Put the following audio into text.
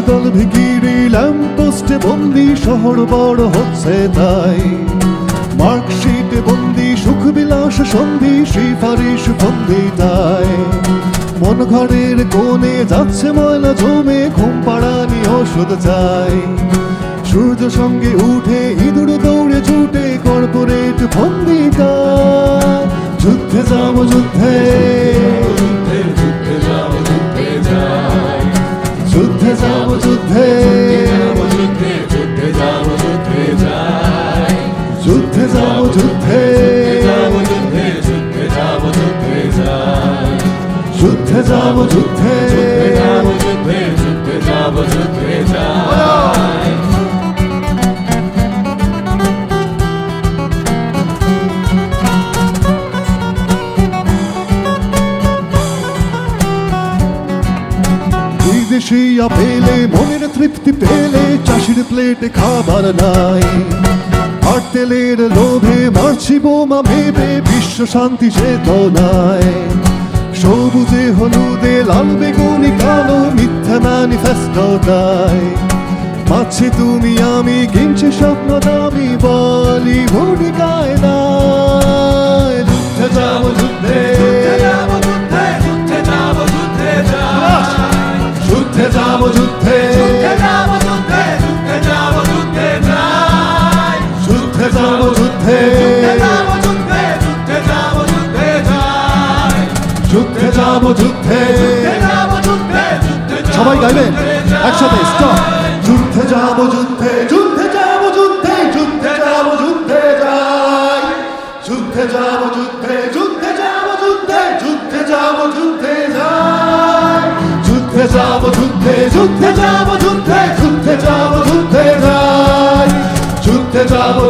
দল ভিখিরি ল্যাম্পপোস্টে বন্দি, শহর বড় হচ্ছে তাই। মার্কশিটে বন্দি, সুখ বিলাস সন্ধি, সুপারিশ বন্দি তাই। মন ঘরের কোণে যাচ্ছে ময়লা জমে, ঘুম পাড়ানি ওষুধ চাই। সূর্য সঙ্গে উঠে ইঁদুর দৌড়ে ছুটে, কর্পোরেট বন্দিতা। যুদ্ধে যাবো যুদ্ধে, যুদ্ধে যাবো যুদ্ধে, যুদ্ধে যাবো যুদ্ধে, যুদ্ধে যাবো যুদ্ধে, যুদ্ধে যাবো যুদ্ধে, যুদ্ধে যাবো যুদ্ধে, যুদ্ধে যাবো যুদ্ধে। বিদেশি আপেলে মনের তৃপ্তি পেলে, চাষির প্লেটে খাবার নাই। আর তেলের লোভে মারছি বোমা ভেবে, বিশ্ব শান্তি সে তো নাই। সবুজে হলুদে লাল বেগুনি কালো, মিথ্যা ম্যানিফেস্টো তাই। পাচ্ছি তুমি আমি, কিনছি স্বপ্ন দামি, বলি ভূমিকায় নাই। যুদ্ধে যাবো যুদ্ধে, যুদ্ধে যাবো যুদ্ধে, যুদ্ধে যাবো যুদ্ধে, যুদ্ধে যাবো যুদ্ধে, যুদ্ধে যাবো যুদ্ধে, যুদ্ধে যাবো যুদ্ধে, যুদ্ধে যাবো যুদ্ধে, যুদ্ধে যাবো যুদ্ধে। সবাই গাইবেন একসাথে, স্টপ। যুদ্ধে যাবো যুদ্ধে, যুদ্ধে যাবো যুদ্ধে, যুদ্ধে যাবো যুদ্ধে যাই। যুদ্ধে যাবো যুদ্ধে, যুদ্ধে যাবো যুদ্ধে, যুদ্ধে যাবো যুদ্ধে যাই। যুদ্ধে যাবো যুদ্ধে, যুদ্ধে যাবো যুদ্ধে, যুদ্ধে যাবো যুদ্ধে যাই। যুদ্ধে যাবো।